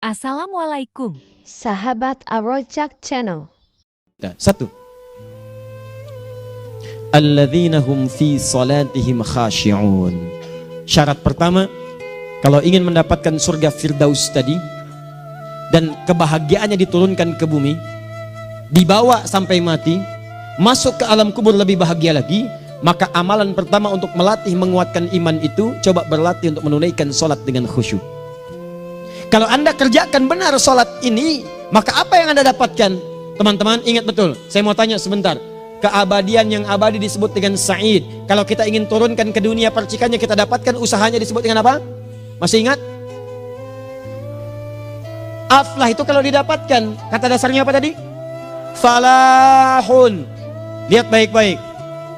Assalamualaikum. Sahabat Arojak Channel. Satu. Alladzina hum fi salatihim khashi'un. Syarat pertama, kalau ingin mendapatkan surga Firdaus tadi dan kebahagiaannya diturunkan ke bumi, dibawa sampai mati, masuk ke alam kubur lebih bahagia lagi, maka amalan pertama untuk melatih menguatkan iman itu, coba berlatih untuk menunaikan sholat dengan khusyuk. Kalau Anda kerjakan benar sholat ini, maka apa yang Anda dapatkan? Teman-teman ingat betul, saya mau tanya sebentar. Keabadian yang abadi disebut dengan sa'id. Kalau kita ingin turunkan ke dunia percikannya kita dapatkan, usahanya disebut dengan apa? Masih ingat? Aflah itu kalau didapatkan, kata dasarnya apa tadi? Falahun. Lihat baik-baik.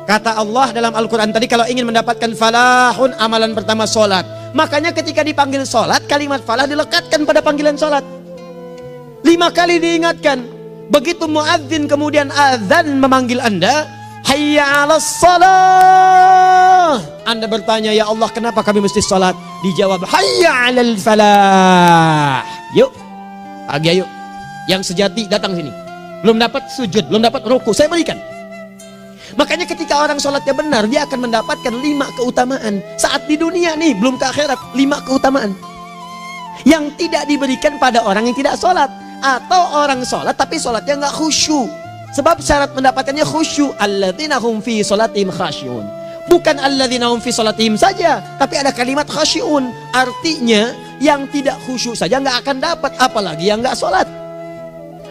Kata Allah dalam Al-Quran tadi, kalau ingin mendapatkan falahun, amalan pertama sholat. Makanya ketika dipanggil sholat, kalimat falah dilekatkan pada panggilan sholat. 5 kali diingatkan. Begitu muadzin kemudian azan memanggil Anda, hayya 'alas shalah. Anda bertanya, ya Allah kenapa kami mesti sholat? Dijawab, hayya 'alal falah. Yuk, pagi ayo. Yang sejati datang sini. Belum dapat sujud, belum dapat ruku, saya berikan. Makanya ketika orang sholatnya benar, dia akan mendapatkan 5 keutamaan. Saat di dunia nih, belum ke akhirat, 5 keutamaan yang tidak diberikan pada orang yang tidak sholat. Atau orang sholat tapi sholatnya nggak khusyuk. Sebab syarat mendapatkannya khusyuk. Alladzina hum fi sholatihim khasyi'un. Bukan alladzina hum fi sholatihim saja, tapi ada kalimat khasyi'un. Artinya yang tidak khusyuk saja nggak akan dapat, apalagi yang nggak sholat.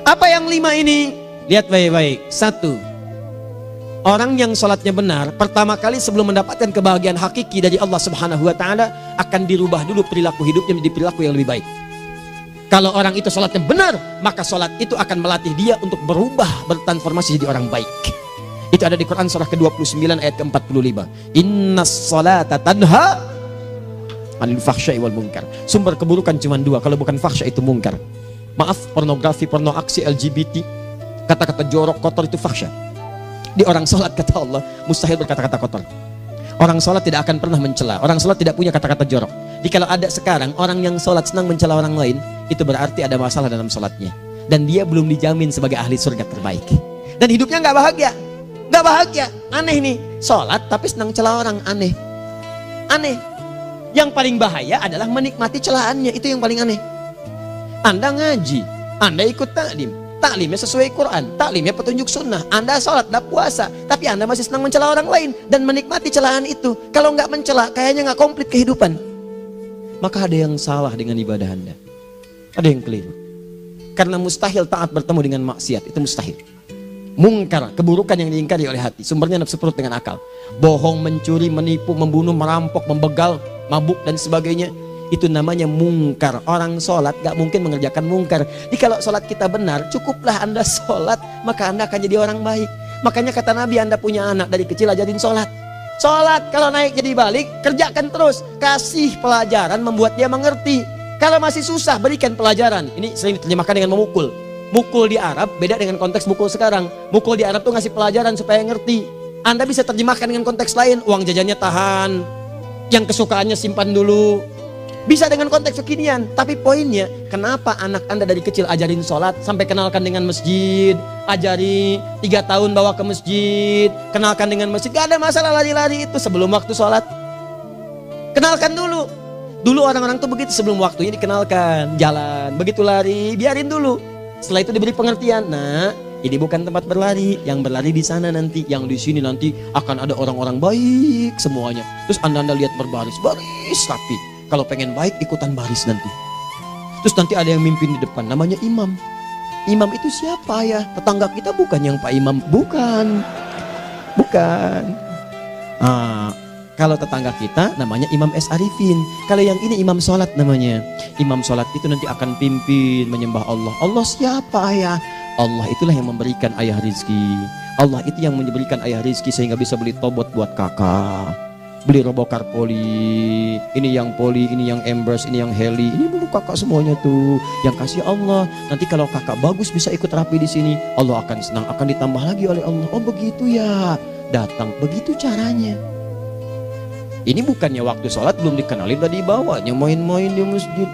Apa yang 5 ini? Lihat baik-baik. 1. Orang yang sholatnya benar, pertama kali sebelum mendapatkan kebahagiaan hakiki dari Allah Subhanahu wa Ta'ala, akan dirubah dulu perilaku hidupnya menjadi perilaku yang lebih baik. Kalau orang itu sholatnya benar, maka sholat itu akan melatih dia untuk berubah, bertransformasi jadi orang baik. Itu ada di Quran surah ke-29 ayat ke-45. Innas sholata tanha anil fahsya'i wal munkar. Sumber keburukan cuma 2, kalau bukan fahsya itu munkar. Maaf, pornografi, porno aksi, LGBT, kata-kata jorok, kotor itu fahsya. Di orang sholat kata Allah mustahil berkata-kata kotor. Orang sholat tidak akan pernah mencela. Orang sholat tidak punya kata-kata jorok. Jadi kalau ada sekarang orang yang sholat senang mencela orang lain, itu berarti ada masalah dalam sholatnya. Dan dia belum dijamin sebagai ahli surga terbaik. Dan hidupnya nggak bahagia. Nggak bahagia. Aneh nih. Sholat tapi senang celah orang. Aneh. Aneh. Yang paling bahaya adalah menikmati celahannya. Itu yang paling aneh. Anda ngaji. Anda ikut taklim. Taklimnya sesuai Quran, taklimnya petunjuk sunnah. Anda sholat, Anda puasa, tapi Anda masih senang mencela orang lain dan menikmati celahan itu. Kalau nggak mencela, kayaknya nggak komplit kehidupan. Maka ada yang salah dengan ibadah Anda. Ada yang keliru. Karena mustahil taat bertemu dengan maksiat, itu mustahil. Mungkar, keburukan yang diingkari oleh hati, sumbernya nafsu perut dengan akal. Bohong, mencuri, menipu, membunuh, merampok, membegal, mabuk dan sebagainya. Itu namanya mungkar. Orang sholat gak mungkin mengerjakan mungkar. Jadi kalau sholat kita benar, cukuplah Anda sholat, maka Anda akan jadi orang baik. Makanya kata Nabi, Anda punya anak dari kecil ajarin sholat. Sholat kalau naik jadi balik, kerjakan terus. Kasih pelajaran membuat dia mengerti. Kalau masih susah, berikan pelajaran. Ini sering diterjemahkan dengan memukul. Mukul di Arab beda dengan konteks mukul sekarang. Mukul di Arab tuh ngasih pelajaran supaya ngerti. Anda bisa terjemahkan dengan konteks lain. Uang jajannya tahan, yang kesukaannya simpan dulu. Bisa dengan konteks kekinian, tapi poinnya kenapa anak Anda dari kecil ajarin sholat sampai kenalkan dengan masjid, ajari 3 tahun bawa ke masjid, kenalkan dengan masjid, gak ada masalah lari-lari itu sebelum waktu sholat. Kenalkan dulu. Dulu orang-orang tuh begitu, sebelum waktunya dikenalkan, jalan, begitu lari, biarin dulu. Setelah itu diberi pengertian, nah ini bukan tempat berlari, yang berlari di sana nanti, yang di sini nanti akan ada orang-orang baik semuanya. Terus Anda lihat berbaris, baris rapi. Kalau pengen baik ikutan baris nanti. Terus nanti ada yang mimpin di depan, namanya imam. Imam itu siapa ya? Tetangga kita bukan yang Pak Imam, bukan. Bukan. Kalau tetangga kita namanya Imam S. Arifin. Kalau yang ini imam sholat namanya. Imam sholat itu nanti akan pimpin menyembah Allah. Allah siapa ya? Allah itulah yang memberikan ayah rizki. Allah itu yang memberikan ayah rizki sehingga bisa beli tobot buat kakak, beli robokar poli, ini yang poli, ini yang embers, ini yang heli, ini dulu kakak semuanya tuh yang kasih Allah. Nanti kalau kakak bagus bisa ikut rapi di sini, Allah akan senang, akan ditambah lagi oleh Allah. Oh begitu ya, datang begitu caranya. Ini bukannya waktu sholat belum dikenalin udah dibawanya main-main di masjid.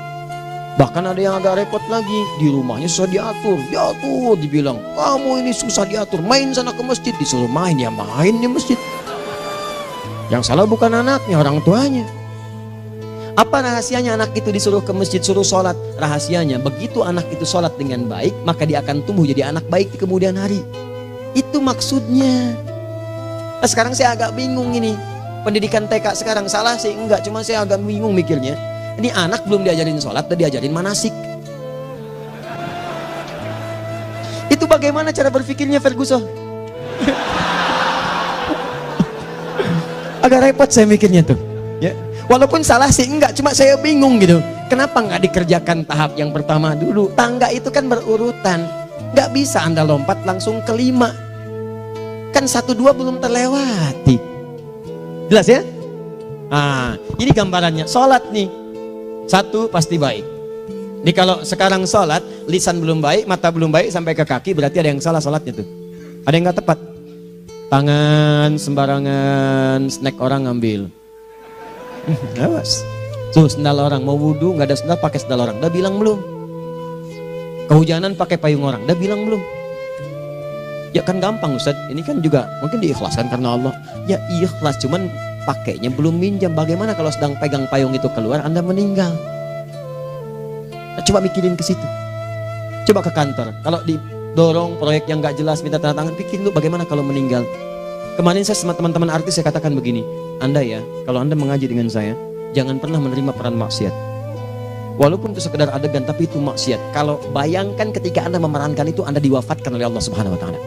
Bahkan ada yang agak repot lagi, di rumahnya susah diatur, dibilang, kamu ini susah diatur, main sana ke masjid, disuruh main, ya main di masjid. Yang salah bukan anaknya, orang tuanya. Apa rahasianya anak itu disuruh ke masjid, suruh sholat? Rahasianya, begitu anak itu sholat dengan baik, maka dia akan tumbuh jadi anak baik di kemudian hari. Itu maksudnya. Nah, sekarang saya agak bingung ini, pendidikan TK sekarang salah sih? Enggak, cuma saya agak bingung mikirnya. Ini anak belum diajarin sholat, udah diajarin manasik. Itu bagaimana cara berpikirnya Ferguson? Agak repot saya mikirnya tuh. Ya, walaupun salah sih enggak, cuma saya bingung gitu. Kenapa nggak dikerjakan tahap yang pertama dulu? Tangga itu kan berurutan, nggak bisa Anda lompat langsung ke 5. Kan 1, 2 belum terlewati. Jelas ya? Nah, ini gambarannya. Sholat nih. 1 pasti baik. Jadi kalau sekarang sholat, lisan belum baik, mata belum baik, sampai ke kaki, berarti ada yang salah sholatnya tuh. Ada yang nggak tepat. Tangan sembarangan, snack orang ngambil. Awas. Tuh sendal orang, mau wudhu nggak ada sendal, pakai sendal orang. Udah bilang belum? Kehujanan pakai payung orang. Udah bilang belum? Ya kan gampang Ustaz. Ini kan juga mungkin diikhlaskan karena Allah. Ya ikhlas, cuman pakainya belum minjam. Bagaimana kalau sedang pegang payung itu keluar, Anda meninggal? Nah, coba mikirin ke situ. Coba ke kantor. Kalau didorong proyek yang nggak jelas, minta tanda tangan, pikirin dulu bagaimana kalau meninggal. Kemarin saya sama teman-teman artis saya katakan begini, Anda ya, kalau Anda mengaji dengan saya, jangan pernah menerima peran maksiat. Walaupun itu sekedar adegan, tapi itu maksiat. Kalau bayangkan ketika Anda memerankan itu, Anda diwafatkan oleh Allah Subhanahu Wa Taala.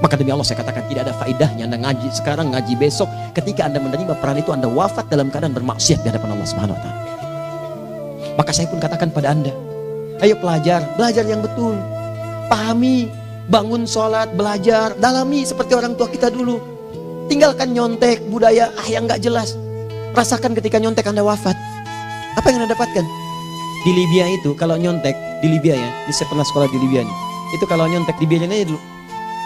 Maka demi Allah saya katakan tidak ada faedahnya Anda ngaji sekarang, ngaji besok. Ketika Anda menerima peran itu, Anda wafat dalam keadaan bermaksiat di hadapan Allah Subhanahu Wa Taala. Maka saya pun katakan pada Anda, ayo belajar yang betul. Pahami, bangun sholat, belajar, dalami seperti orang tua kita dulu. Tinggalkan nyontek, budaya yang gak jelas. Rasakan ketika nyontek Anda wafat. Apa yang Anda dapatkan? Di Libya itu, kalau nyontek, di Libya ya, ini saya pernah sekolah di Libya nih. Itu kalau nyontek, dibiarin aja dulu.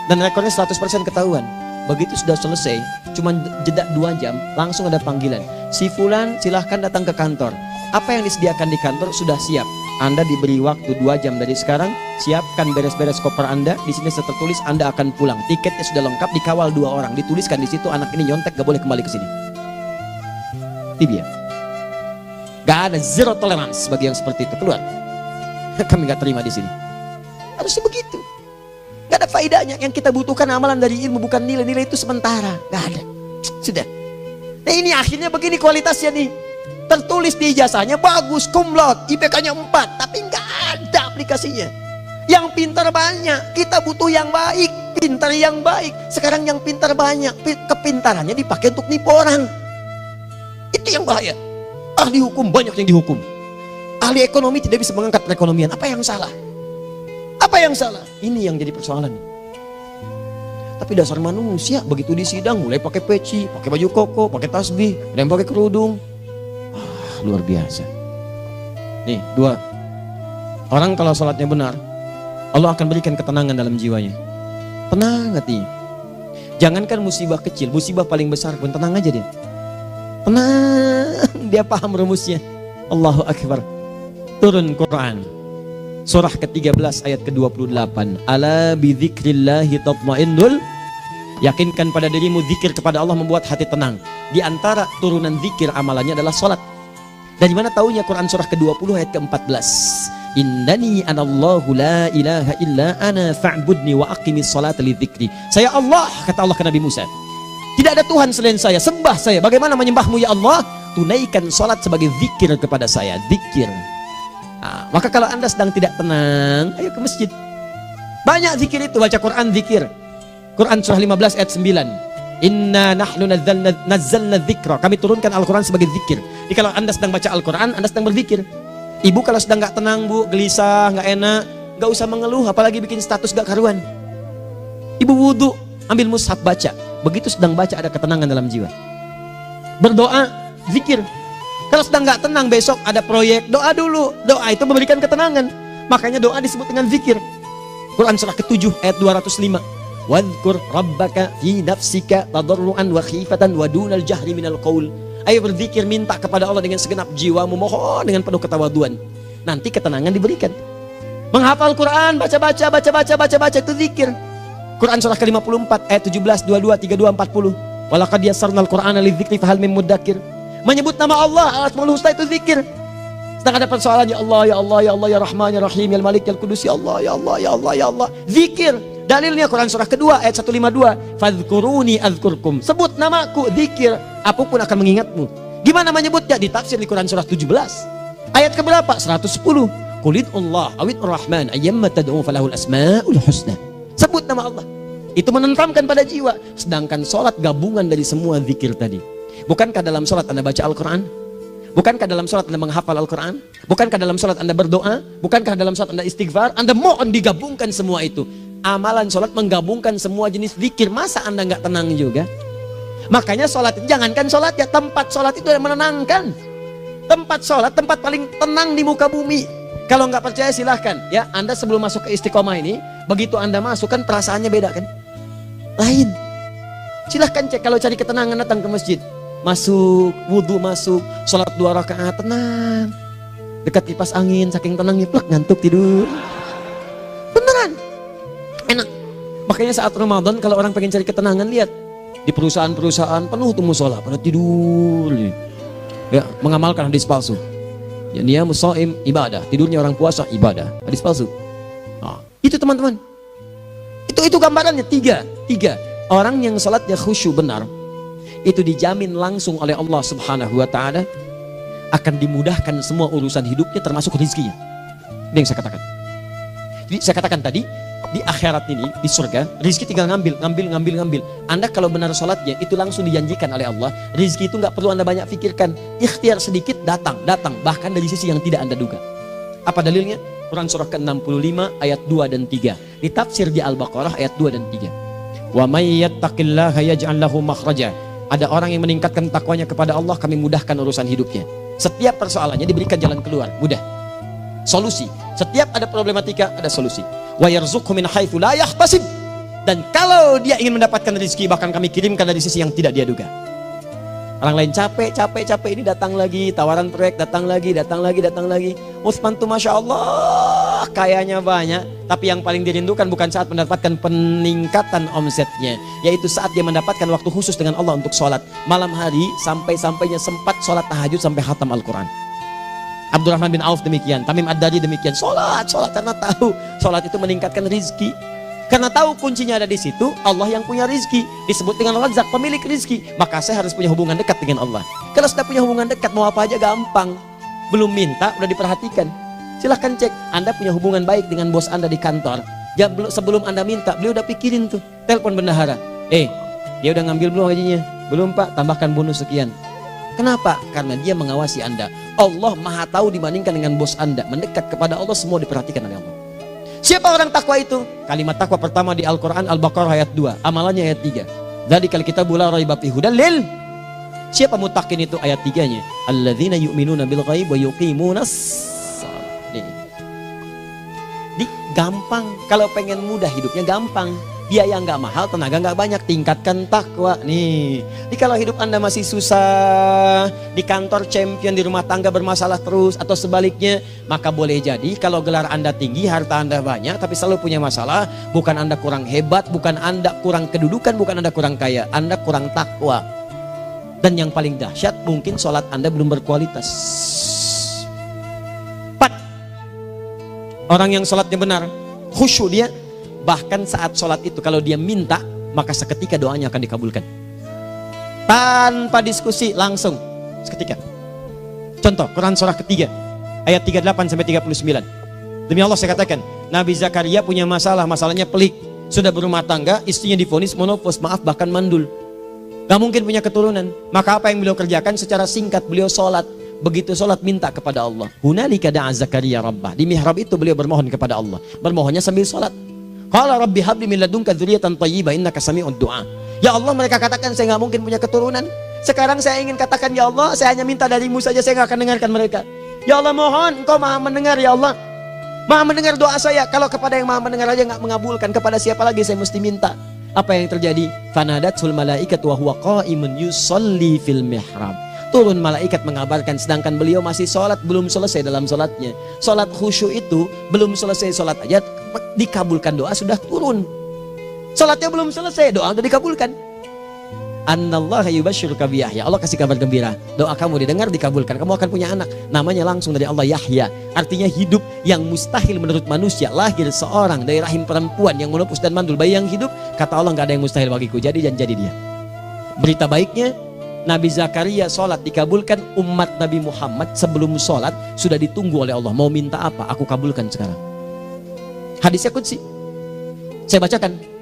Dan rekornya 100% ketahuan. Begitu sudah selesai, cuma jeda 2 jam, langsung ada panggilan. Si Fulan silahkan datang ke kantor. Apa yang disediakan di kantor sudah siap. Anda diberi waktu 2 jam dari sekarang, siapkan beres-beres koper Anda. Di sini tertulis Anda akan pulang. Tiketnya sudah lengkap, dikawal 2 orang. Dituliskan di situ anak ini nyontek gak boleh kembali ke sini. Libya. Gak ada zero tolerance bagi yang seperti itu, keluar. Kami gak terima di sini. Harusnya begitu. Gak ada faedahnya. Yang kita butuhkan amalan dari ilmu, bukan nilai-nilai itu sementara. Gak ada. Sudah. Nah ini akhirnya begini kualitasnya nih. Tertulis di ijazahnya bagus, cum laude, IPK-nya 4, tapi nggak ada aplikasinya. Yang pintar banyak, kita butuh yang baik, pintar yang baik. Sekarang yang pintar banyak, kepintarannya dipakai untuk nipu orang. Itu yang bahaya. Ahli hukum banyak yang dihukum. Ahli ekonomi tidak bisa mengangkat perekonomian. Apa yang salah? Apa yang salah? Ini yang jadi persoalan. Tapi dasar manusia begitu di sidang mulai pakai peci, pakai baju koko, pakai tasbih, ada yang pakai kerudung. Luar biasa. Nih 2. Orang kalau sholatnya benar, Allah akan berikan ketenangan dalam jiwanya. Tenang hatinya. Jangankan musibah kecil, musibah paling besar pun tenang aja dia. Tenang, dia paham rumusnya. Allahu Akbar. Turun Quran. Surah ke-13 ayat ke-28. Ala bidzikrillahi tatmainnul. Yakinkan pada dirimu zikir kepada Allah membuat hati tenang. Di antara turunan zikir amalannya adalah sholat. Dari mana taunya? Quran surah ke-20 ayat ke-14. Innani anallahu la ilaha illa ana fa'budni wa aqimis salata lidzikri. Saya Allah, kata Allah ke Nabi Musa. Tidak ada Tuhan selain saya, sembah saya. Bagaimana menyembahmu ya Allah? Tunaikan salat sebagai zikir kepada saya, zikir. Nah, maka kalau Anda sedang tidak tenang, ayo ke masjid. Banyak zikir itu, baca Quran zikir. Quran surah 15 ayat 9. Inna nahnu nazzalna dzikra. Kami turunkan Al-Quran sebagai zikir. Jadi kalau Anda sedang baca Al-Quran, Anda sedang berzikir. Ibu kalau sedang gak tenang, Bu, gelisah, gak enak, gak usah mengeluh, apalagi bikin status gak karuan. Ibu wudhu, ambil mushaf baca. Begitu sedang baca ada ketenangan dalam jiwa. Berdoa, zikir. Kalau sedang gak tenang, besok ada proyek, doa dulu. Doa itu memberikan ketenangan. Makanya doa disebut dengan zikir. Quran surah ke-7 ayat 205. Wadhkur rabbaka fi nafsika tadarruan wa khifatan wa dunal jahri minal qaul. Ayo berzikir, minta kepada Allah dengan segenap jiwamu, mohon dengan penuh ketawaduan. nanti ketenangan diberikan. Menghafal Quran, baca itu zikir. Quran surah ke-54 ayat 17, 22, 32, 40. Walaqad yassarnal Qur'ana lidzikri fahal mim mudzakir. Menyebut nama Allah, Al-Asmaul Husna itu zikir. Sedang ada persoalan, ya Allah, ya Allah, ya Allah, ya Rahman, ya Rahim, ya Malik, ya Qudus, ya Allah, ya Allah, ya Allah, ya Allah. Zikir. Dalilnya Quran surah kedua ayat 152. Fadhkuruni azkurkum. Sebut namaku, zikir. Apapun akan mengingatmu. Gimana menyebutnya? Ditafsir di Quran surah 17. Ayat keberapa? 110. Qulidullah awid rahman ayyamma tad'u falahul asmaul husna. Sebut nama Allah. Itu menenteramkan pada jiwa. Sedangkan sholat gabungan dari semua zikir tadi. Bukankah dalam sholat Anda baca Al-Quran? Bukankah dalam sholat Anda menghafal Al-Quran? Bukankah dalam sholat Anda berdoa? Bukankah dalam sholat Anda istighfar? Anda mohon digabungkan semua itu. Amalan sholat menggabungkan semua jenis zikir. Masa Anda nggak tenang juga? Makanya sholat, jangankan sholat ya, tempat sholat itu yang menenangkan. Tempat sholat, tempat paling tenang di muka bumi. Kalau nggak percaya silahkan ya, Anda sebelum masuk ke istiqomah ini, begitu Anda masuk kan perasaannya beda kan? Lain. Silahkan cek, kalau cari ketenangan datang ke masjid. Masuk, wudhu masuk, sholat 2 rakaat tenang. Dekat kipas angin, saking tenangnya plak ngantuk tidur. Beneran. Enak. Makanya saat Ramadan kalau orang pengen cari ketenangan, lihat di perusahaan-perusahaan penuh tuh musola, pada tidur. Ya, mengamalkan hadis palsu. Ya, dia musaim ibadah, tidurnya orang puasa ibadah, hadis palsu. Nah, itu teman-teman. Itu gambarannya tiga. Orang yang salatnya khusyuk benar, itu dijamin langsung oleh Allah Subhanahu wa taala akan dimudahkan semua urusan hidupnya termasuk rezekinya. Ini yang saya katakan. Jadi saya katakan tadi, di akhirat ini, di surga, rezeki tinggal ngambil. Anda kalau benar sholatnya, itu langsung dijanjikan oleh Allah. Rezeki itu nggak perlu Anda banyak pikirkan. Ikhtiar sedikit, datang. Bahkan dari sisi yang tidak Anda duga. Apa dalilnya? Quran surah ke-65 ayat 2 dan 3. Ditafsir di Al-Baqarah ayat 2 dan 3. Wa may yattaqillaha yaj'al lahu makhraja. Ada orang yang meningkatkan takwanya kepada Allah, kami mudahkan urusan hidupnya. Setiap persoalannya diberikan jalan keluar, mudah. Solusi. Setiap ada problematika, ada solusi. Wa yarzuqhu min haitsu la yahtasib. Dan kalau dia ingin mendapatkan rezeki, bahkan kami kirimkan dari sisi yang tidak dia duga. Orang lain capek ini datang lagi, tawaran proyek datang lagi. Utsman tuh Masya Allah kayanya banyak, tapi yang paling dirindukan bukan saat mendapatkan peningkatan omsetnya, yaitu saat dia mendapatkan waktu khusus dengan Allah untuk sholat malam hari, sampai-sampainya sempat sholat tahajud sampai khatam Al-Quran. Abdurrahman bin Auf demikian, Tamim Ad-Dari demikian, sholat karena tahu sholat itu meningkatkan rizki. Karena tahu kuncinya ada di situ, Allah yang punya rizki, disebut dengan Razzaq, pemilik rizki. Maka saya harus punya hubungan dekat dengan Allah. Kalau sudah punya hubungan dekat, mau apa aja gampang. Belum minta, udah diperhatikan. Silahkan cek, Anda punya hubungan baik dengan bos Anda di kantor. Sebelum Anda minta, beliau udah pikirin tuh, telepon bendahara. Dia udah ngambil belum gajinya? Belum Pak, tambahkan bonus sekian. Kenapa? Karena dia mengawasi Anda. Allah maha tahu dibandingkan dengan bos Anda. Mendekat kepada Allah, semua diperhatikan oleh Allah. Siapa orang takwa itu? Kalimat takwa pertama di Al-Quran Al-Baqarah ayat 2, amalannya ayat 3. Dzalikal kitabu la raiba fihi hudal lil. Siapa mutakin itu? Ayat 3-nya. Alladzina yu'minuna bil ghaib wa yuqimunas shalah. Gampang. Kalau pengen mudah hidupnya gampang. Biaya nggak mahal, tenaga nggak banyak, tingkatkan takwa nih. Jadi kalau hidup Anda masih susah, di kantor champion, di rumah tangga bermasalah terus, atau sebaliknya, maka boleh jadi kalau gelar Anda tinggi, harta Anda banyak, tapi selalu punya masalah. Bukan Anda kurang hebat, bukan Anda kurang kedudukan, bukan Anda kurang kaya, Anda kurang takwa. Dan yang paling dahsyat, mungkin sholat Anda belum berkualitas. 4. Orang yang sholatnya benar, khusyuk dia. Bahkan saat sholat itu kalau dia minta, maka seketika doanya akan dikabulkan. Tanpa diskusi, langsung seketika. Contoh, Quran surah ketiga ayat 38 sampai 39. Demi Allah saya katakan, Nabi Zakaria punya masalahnya pelik. Sudah berumah tangga, istrinya divonis monopos, maaf bahkan mandul. Gak mungkin punya keturunan. Maka apa yang beliau kerjakan? Secara singkat beliau sholat. Begitu sholat minta kepada Allah. Hunalika da'a Zakaria rabbah. Di mihrab itu beliau bermohon kepada Allah. Bermohonnya sambil sholat. Qala rabbi habli min ladunka dzurriyyatan thayyibah innaka sami'ud du'a. Ya Allah, mereka katakan saya nggak mungkin punya keturunan. Sekarang saya ingin katakan, ya Allah, saya hanya minta darimu saja, saya nggak akan dengarkan mereka. Ya Allah, mohon Engkau maha mendengar, ya Allah. Maha mendengar doa saya. Kalau kepada yang maha mendengar aja nggak mengabulkan, kepada siapa lagi saya mesti minta? Apa yang terjadi? Fanadatul malaikatu wa huwa qa'imun yusalli fil mihrab. turun malaikat mengabarkan, sedangkan beliau masih sholat, belum selesai dalam sholatnya. Sholat khusyuk itu belum selesai sholat aja dikabulkan, doa sudah turun. Sholatnya belum selesai, doa sudah dikabulkan. Annallaha yubashshiruka bi Yahya. Allah kasih kabar gembira, doa kamu didengar, dikabulkan, kamu akan punya anak, namanya langsung dari Allah Yahya, artinya hidup yang mustahil menurut manusia. Lahir seorang dari rahim perempuan yang menepus dan mandul, bayi yang hidup, kata Allah nggak ada yang mustahil bagiku, jadi dan jadi dia. Berita baiknya, Nabi Zakaria sholat dikabulkan. Umat Nabi Muhammad sebelum sholat sudah ditunggu oleh Allah, mau minta apa aku kabulkan sekarang. Hadisnya qudsi, saya bacakan.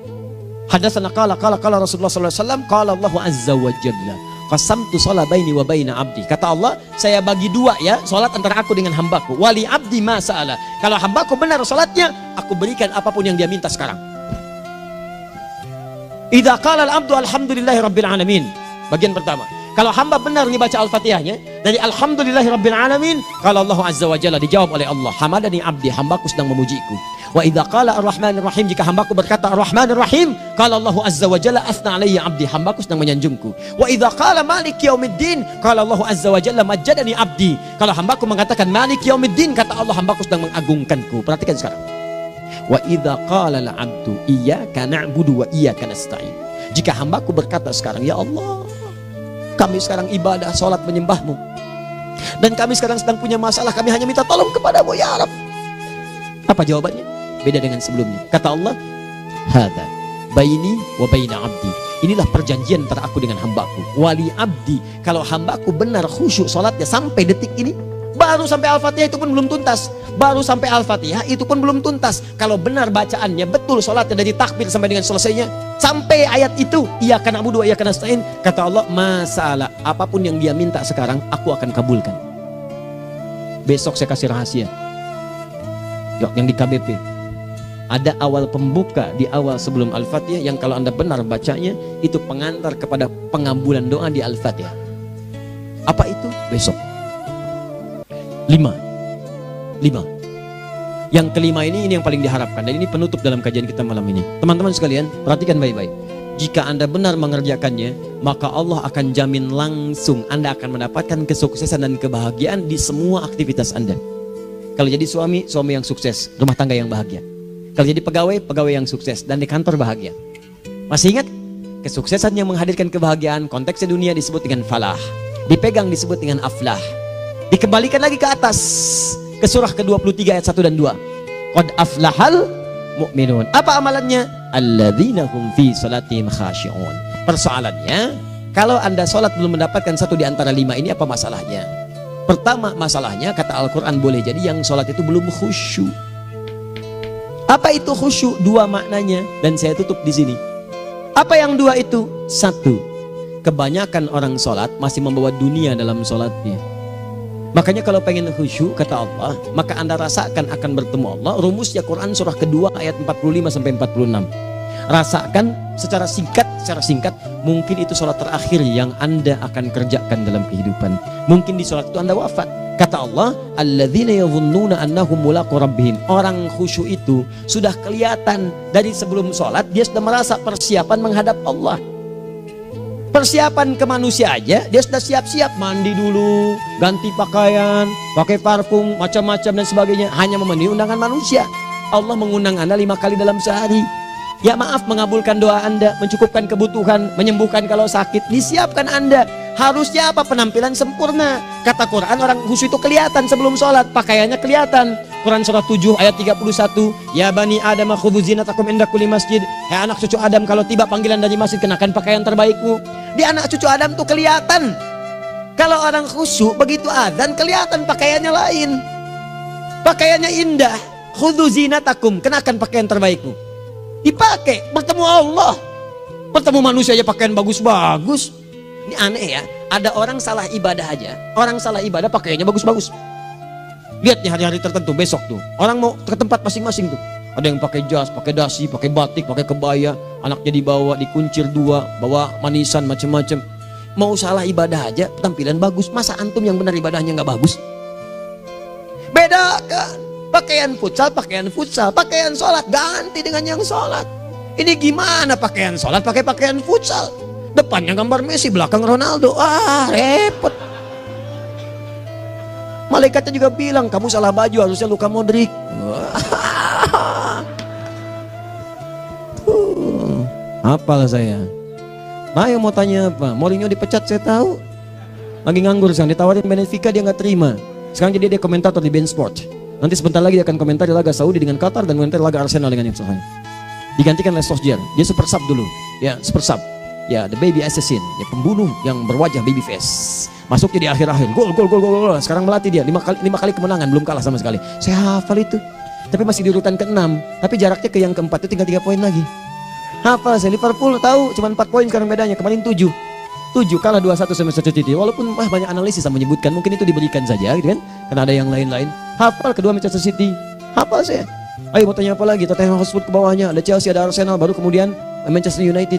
Hadatsana qala Rasulullah sallallahu alaihi wasallam, qala Allahu azza wa jalla, qasamtu shalah baini wa baina abdi. Kata Allah, saya bagi dua ya salat antara aku dengan hambaku. Wali abdi ma sa'ala. Kalau hambaku benar salatnya, aku berikan apapun yang dia minta sekarang. Idza qala al-abdu alhamdulillahi rabbil alamin. Bagian pertama, kalau hamba benar nih baca Al-Fatihahnya dari alhamdulillahi rabbil alamin, kalau Allah azza wa jalla dijawab oleh Allah, hamadani abdi, hambaku sedang memujiku. Wa idza qala ar-rahmanir rahim, jika hambaku berkata ar-rahmanir rahim, qala Allah azza wa jalla athna alayya abdi, hambaku sedang menyanjungku. Wa idza qala maliki yaumiddin, qala Allah azza wa jalla majjadani abdi, kalau hambaku mengatakan maliki yaumiddin, kata Allah hambaku sedang mengagungkanku. Perhatikan sekarang. Wa idza qala al-abdu iyyaka na'budu wa iyyaka nasta'in, jika hambaku berkata sekarang, ya Allah, kami sekarang ibadah, sholat menyembahmu, dan kami sekarang sedang punya masalah, kami hanya minta tolong kepadamu ya Rabb. Apa jawabannya? Beda dengan sebelumnya. Kata Allah, hadza baini wa baina abdi, inilah perjanjian antara aku dengan hambaku. Wali abdi, kalau hambaku benar khusyuk sholatnya sampai detik ini, baru sampai Al-Fatihah itu pun belum tuntas, baru sampai Al-Fatihah itu pun belum tuntas. Kalau benar bacaannya betul, sholatnya dari takbir sampai dengan selesainya, sampai ayat itu, iyyaka na'budu wa iyyaka nasta'in, kata Allah, masalah apapun yang dia minta sekarang aku akan kabulkan. Besok saya kasih rahasia yang di KBP. Ada awal pembuka di awal sebelum Al-Fatihah yang kalau Anda benar bacanya, itu pengantar kepada pengabulan doa di Al-Fatihah. Apa itu? Besok. 5. Yang kelima ini yang paling diharapkan, dan ini penutup dalam kajian kita malam ini. Teman-teman sekalian, perhatikan baik-baik. Jika Anda benar mengerjakannya, maka Allah akan jamin langsung Anda akan mendapatkan kesuksesan dan kebahagiaan di semua aktivitas Anda. Kalau jadi suami, suami yang sukses, rumah tangga yang bahagia. Kalau jadi pegawai, pegawai yang sukses, dan di kantor bahagia. Masih ingat? Kesuksesan yang menghadirkan kebahagiaan, konteksnya dunia disebut dengan falah, dipegang disebut dengan aflah. Dikembalikan lagi ke atas, ke surah ke-23 ayat 1 dan 2. Qad aflahal mu'minun. Apa amalannya? Alladzina hum fi salatihim khashi'un. Persoalannya, kalau Anda sholat belum mendapatkan satu di antara 5 ini, apa masalahnya? Pertama masalahnya, kata Al-Quran, boleh jadi yang sholat itu belum khusyuk. Apa itu khusyuk? 2 maknanya, dan saya tutup di sini. Apa yang 2 itu? 1, kebanyakan orang sholat masih membawa dunia dalam sholatnya. Makanya kalau pengen khusyuk, kata Allah, maka Anda rasakan akan bertemu Allah. Rumusnya Quran surah kedua ayat 45 sampai 46. Rasakan secara singkat, mungkin itu sholat terakhir yang Anda akan kerjakan dalam kehidupan. Mungkin di sholat itu Anda wafat. Kata Allah, alladzina yadhunnuna annahum mulaqu rabbihim. Orang khusyuk itu sudah kelihatan dari sebelum sholat, dia sudah merasa persiapan menghadap Allah. Persiapan ke manusia aja, dia sudah siap-siap, mandi dulu, ganti pakaian, pakai parfum, macam-macam dan sebagainya, hanya memenuhi undangan manusia. Allah mengundang Anda 5 kali dalam sehari. Ya maaf, mengabulkan doa Anda, mencukupkan kebutuhan, menyembuhkan kalau sakit, disiapkan Anda. Harusnya apa? Penampilan sempurna. Kata Quran, orang khusyuk itu kelihatan sebelum sholat, pakaiannya kelihatan. Quran surah 7 ayat 31, ya bani Adam khudhu zinatakum inda kulli masjid. Hai anak cucu Adam, kalau tiba panggilan dari masjid, kenakan pakaian terbaikmu. Di anak cucu Adam tuh kelihatan. Kalau orang khusyuk, begitu azan kelihatan pakaiannya lain. Pakaiannya indah. Khudhu zinatakum, kenakan pakaian terbaikmu. Dipakai, bertemu Allah. Bertemu manusia aja pakaian bagus-bagus. Ini aneh ya, ada orang salah ibadah aja. Orang salah ibadah pakaiannya bagus-bagus. Lihat nih hari-hari tertentu, besok tuh orang mau ke tempat masing-masing tuh. Ada yang pakai jas, pakai dasi, pakai batik, pakai kebaya. Anaknya dibawa, dikuncir 2, bawa manisan macam-macam. Mau salah ibadah aja, tampilan bagus. Masa antum yang benar ibadahnya nggak bagus? Bedakan. Pakaian futsal, pakaian sholat ganti dengan yang sholat. Ini gimana pakaian sholat pakai pakaian futsal? Depannya gambar Messi, belakang Ronaldo. Ah, repot. Malaikatnya juga bilang, kamu salah baju, harusnya Luka Modric. Apalah saya. Ayo mau tanya apa? Mourinho dipecat saya tahu. Lagi nganggur sekarang, ditawarin Benfica dia nggak terima. Sekarang jadi dia komentator di BeIN Sport. Nanti sebentar lagi dia akan komentar di laga Saudi dengan Qatar dan komentar laga Arsenal dengan yang Sahih. Digantikan oleh Solskjaer. Dia super sub dulu. Ya, super sub. Ya, the baby assassin, ya pembunuh yang berwajah baby face. Masuknya di akhir-akhir, gol. Sekarang melatih dia 5 kali kemenangan, belum kalah sama sekali. Saya hafal itu. Tapi masih di urutan ke-6, tapi jaraknya ke yang ke-4 itu tinggal 3 poin lagi. Hafal saya, Liverpool tahu cuma 4 poin sekarang bedanya, kemarin 7 kalah 2-1 sama Manchester City. Walaupun banyak analisis yang menyebutkan mungkin itu diberikan saja gitu kan, karena ada yang lain-lain. Hafal kedua Manchester City, hafal saya. Ayo mau tanya apa lagi? Tottenham Hotspur ke bawahnya, ada Chelsea, ada Arsenal, baru kemudian Manchester United.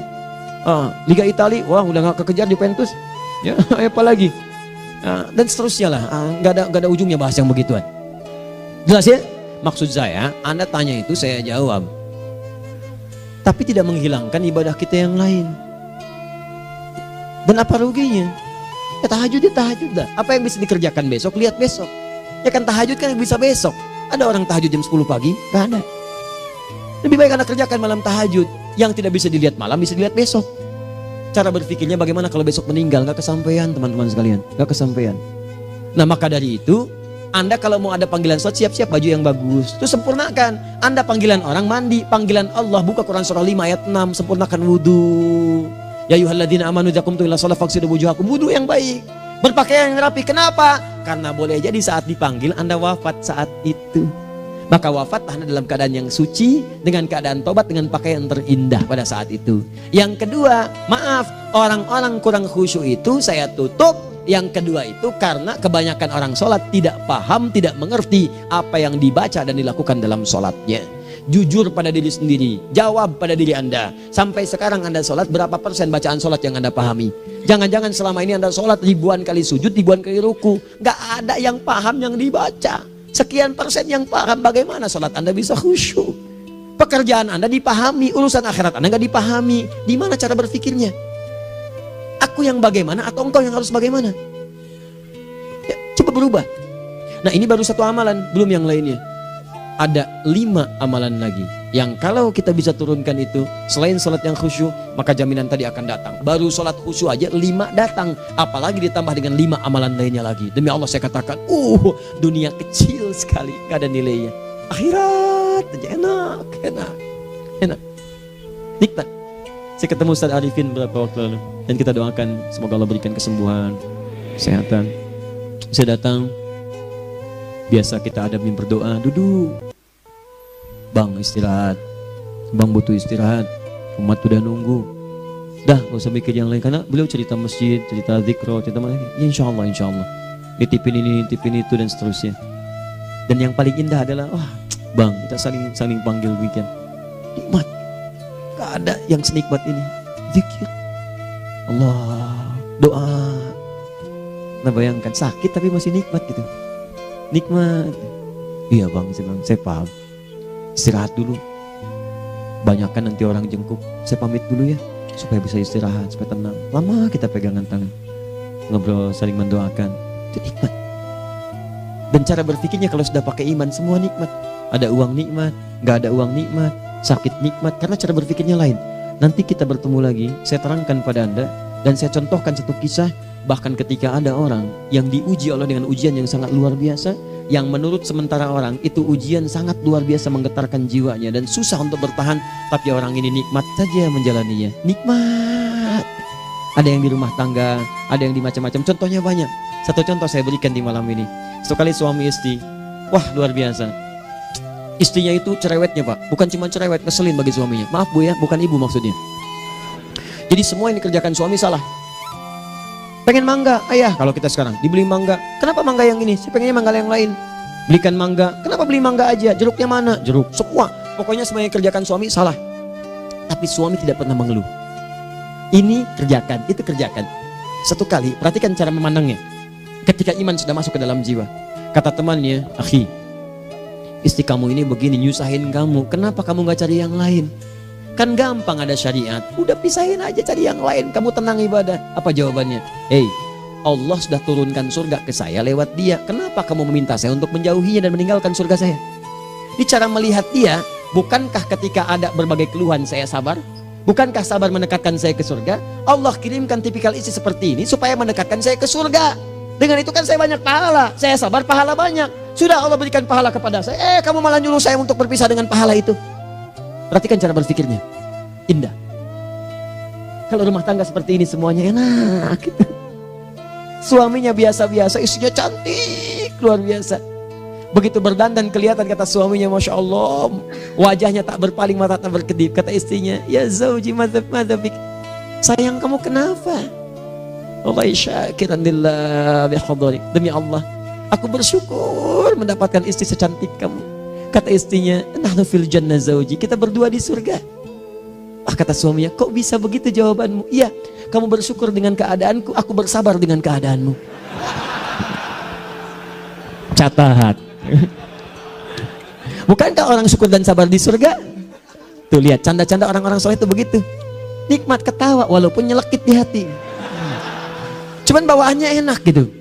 Liga Italia, wah udah gak kekejar Juventus. Ya, apa lagi? Dan seterusnya lah. Gak ada ujungnya bahas yang begituan. Jelas ya? Maksud saya, Anda tanya itu saya jawab. Tapi tidak menghilangkan ibadah kita yang lain. Dan apa ruginya? Ya tahajud dah. Apa yang bisa dikerjakan besok, lihat besok. Ya kan tahajud kan bisa besok. Ada orang tahajud jam 10 pagi? Gak ada. Lebih baik Anda kerjakan malam tahajud. Yang tidak bisa dilihat malam bisa dilihat besok. Cara berpikirnya bagaimana kalau besok meninggal? Gak kesampaian teman-teman sekalian. Gak kesampaian. Nah maka dari itu, Anda kalau mau ada panggilan sholat, siap-siap baju yang bagus. Itu sempurnakan. Anda panggilan orang mandi, panggilan Allah, buka Quran surah 5 ayat 6, sempurnakan wudu. Ya ayyuhalladzina amanu idza qumtum ila sholati faghsilu wujuhakum, wudu yang baik. Berpakaian yang rapi. Kenapa? Karena boleh jadi saat dipanggil Anda wafat saat itu. Maka wafat Anda dalam keadaan yang suci, dengan keadaan tobat, dengan pakaian terindah pada saat itu. Yang kedua, maaf, orang-orang kurang khusyuk itu saya tutup. Yang kedua itu karena kebanyakan orang sholat tidak paham, tidak mengerti apa yang dibaca dan dilakukan dalam sholatnya. Jujur pada diri sendiri, jawab pada diri Anda. Sampai sekarang Anda sholat, berapa persen bacaan sholat yang Anda pahami? Jangan-jangan selama ini Anda sholat ribuan kali sujud, ribuan kali ruku, gak ada yang paham yang dibaca. Sekian persen yang paham, bagaimana sholat Anda bisa khusyuk? Pekerjaan Anda dipahami, urusan akhirat Anda gak dipahami. Di mana cara berpikirnya? Aku yang bagaimana atau engkau yang harus bagaimana? Ya, coba berubah. Nah ini baru satu amalan, belum yang lainnya. Ada 5 amalan lagi yang kalau kita bisa turunkan itu, selain sholat yang khusyuk, maka jaminan tadi akan datang. Baru sholat khusyuk aja 5 datang, apalagi ditambah dengan 5 amalan lainnya lagi. Demi Allah saya katakan, dunia kecil sekali, gak ada nilainya. Akhirat aja enak, nikmat. Saya ketemu Ustaz Arifin beberapa waktu lalu dan kita doakan semoga Allah berikan kesembuhan, kesehatan. Saya datang, biasa kita adamin berdoa, duduk. Bang istirahat, bang butuh istirahat, umat udah nunggu. Dah gak usah mikir yang lain, karena beliau cerita masjid, cerita zikro, cerita mana. Ya insya Allah. Nitipin ini, nitipin itu dan seterusnya. Dan yang paling indah adalah, bang kita saling panggil weekend. Nikmat. Gak ada yang senikmat ini. Zikir Allah, doa. Nah bayangkan sakit tapi masih nikmat gitu. Nikmat. Iya bang, saya paham. Istirahat dulu. Banyakkan nanti orang jengkuk. Saya pamit dulu ya, supaya bisa istirahat, supaya tenang. Lama kita pegangan tangan, ngobrol, saling mendoakan. Itu nikmat. Dan cara berpikirnya kalau sudah pakai iman, semua nikmat. Ada uang nikmat, gak ada uang nikmat, sakit nikmat, karena cara berpikirnya lain. Nanti kita bertemu lagi, saya terangkan pada Anda, dan saya contohkan satu kisah. Bahkan ketika ada orang yang diuji Allah dengan ujian yang sangat luar biasa, yang menurut sementara orang itu ujian sangat luar biasa menggetarkan jiwanya dan susah untuk bertahan, tapi orang ini nikmat saja menjalaninya. Nikmat. Ada yang di rumah tangga, ada yang di macam-macam. Contohnya banyak. Satu contoh saya berikan di malam ini. Sekali suami istri, wah luar biasa. Istrinya itu cerewetnya pak, bukan cuma cerewet, ngeselin bagi suaminya. Maaf bu ya, bukan ibu maksudnya. Jadi semua yang dikerjakan suami salah. Pengen mangga, ayah kalau kita sekarang dibeli mangga. Kenapa mangga yang ini? Saya pengennya mangga yang lain. Belikan mangga. Kenapa beli mangga aja? Jeruknya mana? Jeruk. Semua. Pokoknya semua yang kerjakan suami salah. Tapi suami tidak pernah mengeluh. Ini kerjakan, itu kerjakan. Satu kali, perhatikan cara memandangnya. Ketika iman sudah masuk ke dalam jiwa. Kata temannya, akhi, istri kamu ini begini nyusahin kamu. Kenapa kamu gak cari yang lain? Kan gampang ada syariat. Udah pisahin aja cari yang lain. Kamu tenang ibadah. Apa jawabannya? Hey, Allah sudah turunkan surga ke saya lewat dia. Kenapa kamu meminta saya untuk menjauhinya dan meninggalkan surga saya? Ini cara melihat dia. Bukankah ketika ada berbagai keluhan saya sabar? Bukankah sabar mendekatkan saya ke surga? Allah kirimkan tipikal istri seperti ini supaya mendekatkan saya ke surga. Dengan itu kan saya banyak pahala. Saya sabar, pahala banyak. Sudah Allah berikan pahala kepada saya. Kamu malah nyuruh saya untuk berpisah dengan pahala itu. Perhatikan cara berpikirnya. Indah. Kalau rumah tangga seperti ini semuanya enak gitu. Suaminya biasa-biasa, istrinya cantik, luar biasa. Begitu berdandan kelihatan kata suaminya, Masya Allah, wajahnya tak berpaling, mata tak berkedip. Kata istrinya, ya zauji madzabik, sayang kamu kenapa? Wallahi syakiran lillah bihadari. Demi Allah, aku bersyukur mendapatkan istri secantik kamu. Kata istrinya, nahnu fil jannah zauji, kita berdua di surga. Kata suaminya, kok bisa begitu jawabanmu? Iya, kamu bersyukur dengan keadaanku, aku bersabar dengan keadaanmu. Catat. Bukankah orang syukur dan sabar di surga? Tuh lihat, canda-canda orang-orang soleh itu begitu. Nikmat ketawa walaupun nyelekit di hati. Cuman bawaannya enak gitu.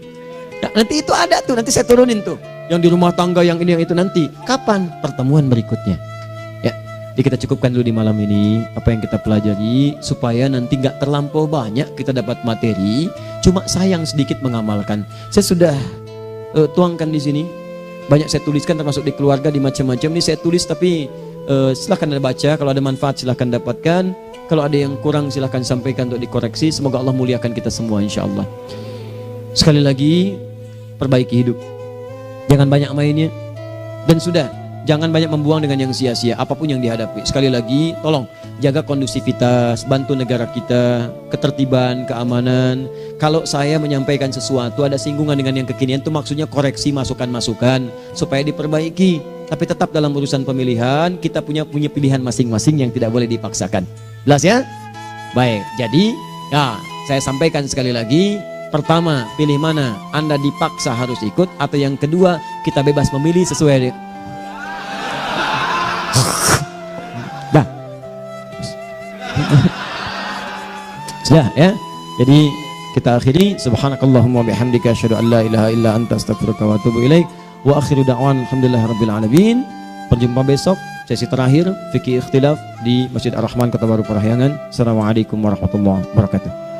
Nah, nanti itu ada tuh, nanti saya turunin tuh. Yang di rumah tangga, yang ini, yang itu nanti. Kapan? Pertemuan berikutnya. Ya, jadi kita cukupkan dulu di malam ini apa yang kita pelajari supaya nanti nggak terlampau banyak kita dapat materi. Cuma sayang sedikit mengamalkan. Saya sudah tuangkan di sini. Banyak saya tuliskan termasuk di keluarga, di macam-macam. Ini saya tulis tapi silahkan Anda baca. Kalau ada manfaat silahkan dapatkan. Kalau ada yang kurang silahkan sampaikan untuk dikoreksi. Semoga Allah muliakan kita semua insya Allah. Sekali lagi, perbaiki hidup. Jangan banyak mainnya. Dan sudah, jangan banyak membuang dengan yang sia-sia apapun yang dihadapi. Sekali lagi, tolong jaga kondusivitas, bantu negara kita, ketertiban, keamanan. Kalau saya menyampaikan sesuatu ada singgungan dengan yang kekinian, itu maksudnya koreksi masukan-masukan supaya diperbaiki. Tapi tetap dalam urusan pemilihan kita punya pilihan masing-masing yang tidak boleh dipaksakan. Jelas ya? Baik, jadi ya saya sampaikan sekali lagi. Pertama, pilih mana? Anda dipaksa harus ikut, atau yang kedua, kita bebas memilih sesuai. Dah. Sudah ya. Jadi kita akhiri. Subhanakallahumma bihamdika asyhadu an la ilaha illa anta astaghfiruka wa atubu ilaik. Wa akhiru da'wan alhamdulillahirabbil alamin. Berjumpa besok sesi terakhir fikih ikhtilaf di Masjid Ar-Rahman Kota Baru Parahyangan. Assalamualaikum warahmatullahi wabarakatuh.